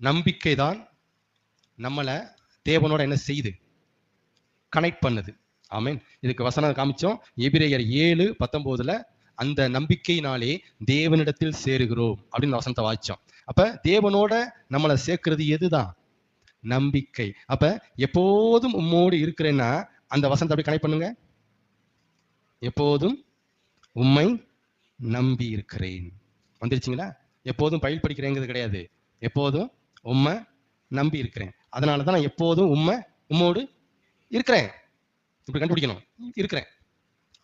நம்பிக்கை தான் நம்மளை தேவனோட என்ன செய்யுது, கனெக்ட் பண்ணுது. ஆமென். இதுக்கு வசனம் காமிச்சோம். எபிரேயர் 7:19 அந்த நம்பிக்கையினாலே தேவனிடத்தில் சேருகிறோம் அப்படின்னு வசனத்தை வாசிச்சோம். அப்ப தேவனோட நம்மளை சேர்க்கிறது எதுதான்? நம்பிக்கை. அப்ப எப்போதும் உம்மோடு இருக்கிறேன்னா அந்த வசனத்தை அப்படி கனெக்ட் பண்ணுங்க. எப்போதும் உம்மை நம்பி இருக்கிறேன். வந்துருச்சுங்களா? எப்போதும் பயில் படிக்கிறேங்கிறது கிடையாது. எப்போதும் உம்மை நம்பி இருக்கிறேன். அதனால தான் நான் எப்போதும் உம்மோடு இருக்கிறேன். இப்படி கண்டுபிடிக்கணும். இருக்கிறேன்.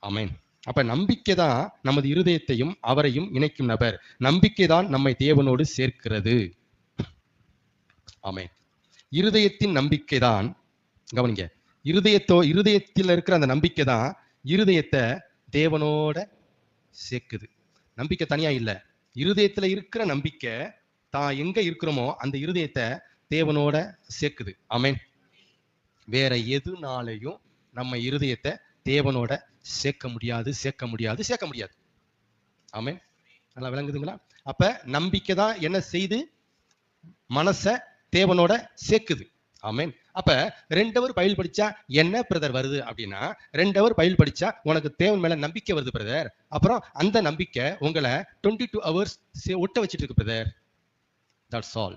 ஆமென். அப்ப நம்பிக்கை தான் நமது இருதயத்தையும் அவரையும் இணைக்கும் நபர். நம்பிக்கை தான் நம்மை தேவனோடு சேர்க்கிறது. ஆமென். இருதயத்தின் நம்பிக்கை தான், கவனிங்க, இருதயத்தில் இருக்கிற அந்த நம்பிக்கை தான் இருதயத்தை தேவனோட சேர்க்குது. நம்பிக்கை தனியா இல்ல. இருதயத்துல இருக்கிற நம்பிக்கை தான் எங்க இருக்கிறோமோ அந்த இருதயத்தை தேவனோட சேர்க்குது. ஆமென். வேற எதுனாலையும் நம்ம இருதயத்தை தேவனோட சேர்க்க முடியாது. ஆமென். நல்லா விளங்குதுங்களா? அப்ப நம்பிக்கை தான் என்ன செய்து மனச தேவனோட சேர்க்குது. ஆமென். அப்ப 2 ஹவர் பைபிள் படிச்சா என்ன பிரதர் வருது அப்படின்னா, 2 ஹவர் பைபிள் படிச்சா உனக்கு தேவன் மேல நம்பிக்கை வருது பிரதர். அப்புறம் அந்த நம்பிக்கை உங்களை 22 ஹவர்ஸ் ஒட்ட வச்சிட்டு இருக்கு பிரதர். That's all.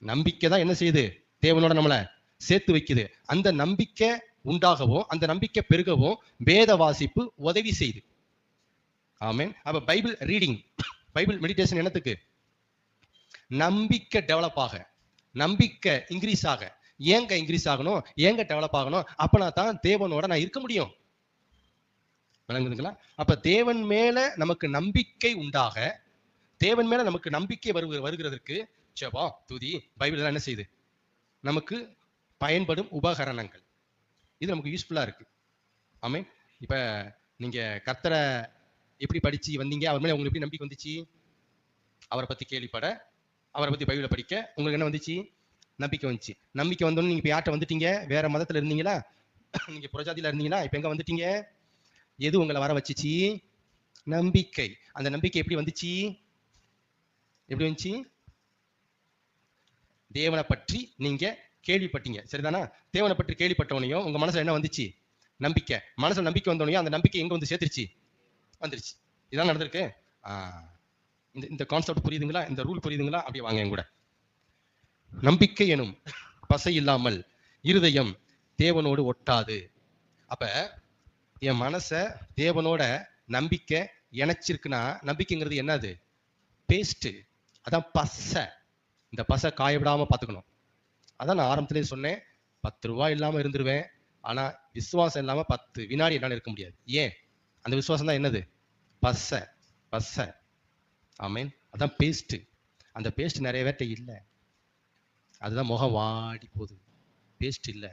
நம்பிக்கை தான் என்ன செய்யுது, தேவனோட நம்மளை சேர்த்து வைக்குது. அந்த நம்பிக்கை உண்டாகவும் அந்த நம்பிக்கை பெருகவும் வேத வாசிப்பு உதவி செய்யுது. ஆமென். அப்ப பைபிள் ரீடிங், பைபிள் மெடிடேஷன் என்னத்துக்கு? நம்பிக்கை டெவலப் ஆக, நம்பிக்கை இன்க்ரீஸ் ஆக. ஏங்க இன்க்ரீஸ் ஆகணும், ஏங்க டெவலப் ஆகணும்? அப்பனா தான் தேவனோட நான் இருக்க முடியும். விளங்குதுங்களா? அப்ப தேவன் மேல நமக்கு நம்பிக்கை உண்டாக, தேவன் மேல நமக்கு நம்பிக்கை வருகிறதற்கு ஜெபம், துதி, பைபிள் என்ன செய்யுது, நமக்கு பயன்படும் உபகரணங்கள். இது நமக்கு யூஸ்ஃபுல்லா இருக்கு. ஆமென். இப்ப நீங்க கர்த்தரை எப்படி படிச்சு வந்தீங்க, அவர் மேல உங்களுக்கு எப்படி நம்பிக்கை வந்துச்சு? அவரை பத்தி கேள்விப்பட, அவரை பத்தி பைபிளை படிக்க உங்களுக்கு என்ன வந்துச்சு? நம்பிக்கை வந்துச்சு. நம்பிக்கை வந்தோன்னு நீங்க இப்ப யார்கிட்ட வந்துட்டீங்க? வேற மதத்துல இருந்தீங்களா? நீங்க புறஜாதியில இருந்தீங்களா? இப்ப எங்க வந்துட்டீங்க? எது உங்களை வர வச்சுச்சு? நம்பிக்கை. அந்த நம்பிக்கை எப்படி வந்துச்சு? எப்படி வந்துச்சு? தேவனை பற்றி நீங்க கேள்விப்பட்டீங்க, சரிதானா? தேவனை பற்றி கேள்விப்பட்டவனையும் உங்க மனசுல என்ன வந்துச்சு? நம்பிக்கை. மனசுல நம்பிக்கை வந்தவனையும் அந்த நம்பிக்கை எங்க வந்து சேர்த்துருச்சு? வந்துருச்சு. இதான் நடந்திருக்கு. இந்த கான்செப்ட் புரியுதுங்களா? இந்த ரூல் புரியுதுங்களா? அப்படியே வாங்க என் கூட. நம்பிக்கை எனும் பசை இல்லாமல் இருதயம் தேவனோடு ஒட்டாது. அப்ப என் மனச தேவனோட நம்பிக்கை இணைச்சிருக்குன்னா, நம்பிக்கைங்கிறது என்னது? பேஸ்ட். அதான் பசை. இந்த பசை காய விடாம பாத்துக்கணும். அதான் நான் ஆரம்பத்திலேயே சொன்னேன், 10 ரூபாய் இல்லாம இருந்துருவேன், ஆனா விசுவாசம் இல்லாம 10 வினாடி என்னால இருக்க முடியாது. ஏன்? அந்த விசுவாசம் தான் என்னது? பசை. பசை. ஆமென். அதான் பேஸ்ட். அந்த பேஸ்ட் நிறைய பேர்ட்ட இல்லை. அதுதான் முகம் வாடி போகுது. பேஸ்ட் இல்லை.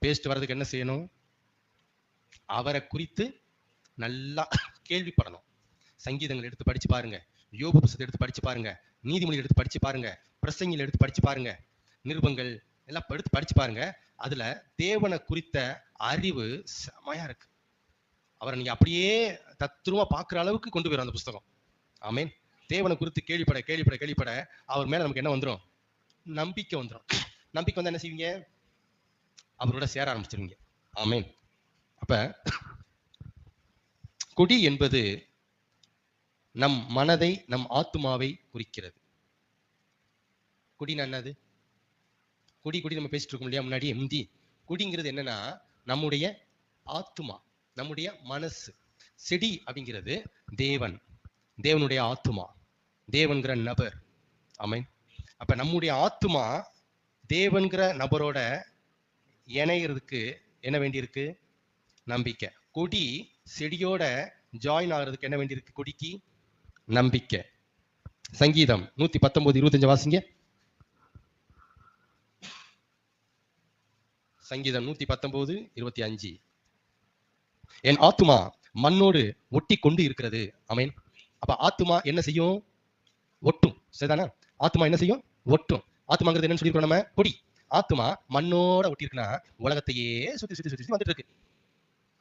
பேஸ்ட் வர்றதுக்கு என்ன செய்யணும்? அவரை குறித்து நல்லா கேள்விப்படணும். சங்கீதங்கள் எடுத்து படிச்சு பாருங்க, யோபு புத்தகத்தை எடுத்து படிச்சு பாருங்க, நீதிமொழி எடுத்து படிச்சு பாருங்க, பிரசங்கிகள் எடுத்து படிச்சு பாருங்க, நிருபங்கள் எல்லாம் எடுத்து படிச்சு பாருங்க. அதுல தேவனை குறித்த அறிவு செமையா இருக்கு. அவரை நீங்க அப்படியே தத்ரூபமா பாக்குற அளவுக்கு கொண்டு போயிடும் அந்த புஸ்தகம். ஆமென். தேவனை குறித்து கேள்விப்பட அவர் மேல நமக்கு என்ன வந்துடும்? நம்பிக்கை வந்துடும். நம்பிக்கை வந்து என்ன செய்வீங்க? அவரோட சேர ஆரம்பிச்சிருவீங்க. ஆமென். அப்ப கொடி என்பது நம் மனதை, நம் ஆத்துமாவை குறிக்கிறது. கொடினா என்னது? கொடி நம்ம பேசிட்டு இருக்கோம் இல்லையா முன்னாடி முந்தி. கொடிங்கிறது என்னன்னா நம்முடைய ஆத்துமா, நம்முடைய மனசு. செடி அப்படிங்கிறது தேவன், தேவனுடைய ஆத்துமா, தேவன்கிற நபர். ஆமென். அப்ப நம்முடைய ஆத்துமா தேவன்கிற நபரோட இணைகிறதுக்கு என்ன வேண்டியிருக்கு? நம்பிக்கை. கொடி செடியோட ஜாயின் ஆகிறதுக்கு என்ன வேண்டியிருக்கு? கொடிக்கு நம்பிக்கை. சங்கீதம் 119:25 வாசிங்க. சங்கீதம் 119:25. என் ஆத்துமா மண்ணோடு ஒட்டி கொண்டு இருக்கிறது. ஆமென். அப்ப ஆத்துமா என்ன செய்யும்? ஒட்டும். சரிதானா? ஆத்துமா என்ன செய்யும்? ஒட்டும். ஆத்துமாங்கிறது என்னன்னு சொல்லிருக்கோம் நம்ம? கொடி. ஆத்துமா மண்ணோட ஒட்டி இருக்குன்னா உலகத்தையே சுத்தி வந்துட்டு இருக்கு.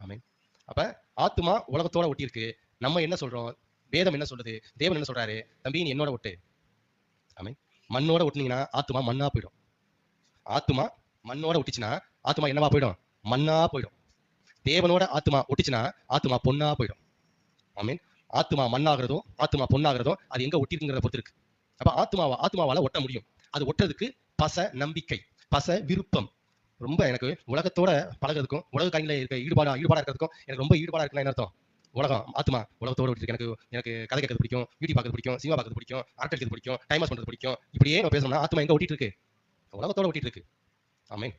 ஆமென். அப்ப ஆத்துமா உலகத்தோட ஒட்டி இருக்கு. நம்ம என்ன சொல்றோம்? வேதம் என்ன சொல்றது? தேவன் என்ன சொல்றாரு? தம்பி நீ என்னோட ஒட்டு. ஆமென். மண்ணோட ஒட்டினீங்கன்னா ஆத்துமா மண்ணா போயிடும். ஆத்துமா மண்ணோட ஒட்டிச்சுன்னா ஆத்துமா என்னவா போயிடும்? மண்ணா போயிடும். தேவனோட ஆத்துமா ஒட்டிச்சுன்னா ஆத்துமா பொண்ணா போயிடும். ஆமீன். ஆத்துமா மண்ணாகிறதும் ஆத்துமா பொண்ணாகிறதும் அது எங்க ஒட்டிருக்குங்கிறத பொறுத்து இருக்கு. அப்ப ஆத்துமாவால ஒட்ட முடியும். அது ஒட்டுறதுக்கு பச நம்பிக்கை, பச விருப்பம். ரொம்ப எனக்கு உலகத்தோட பழகிறதுக்கும் உலக காரியங்கள இருக்க ஈடுபாடா இருக்கிறதுக்கும் எனக்கு ரொம்ப ஈடுபாடா இருக்குன்னா என்ன அர்த்தம்? உலகம் ஆத்துமா உலகத்தோட ஒட்டிருக்கு. எனக்கு எனக்கு கதை கேட்கறது பிடிக்கும், யூடியூப் பார்க்கறது பிடிக்கும், சினிமா பார்க்கறது பிடிக்கும், அரட்டை அடிக்கிறது பிடிக்கும், டைம் பாஸ் பண்றது பிடிக்கும். இப்படியே நம்ம பேசணும்னா ஆத்துமா எங்க ஒட்டிட்டு இருக்கு? உலகத்தோட ஒட்டிட்டு இருக்கு. ஆமென்.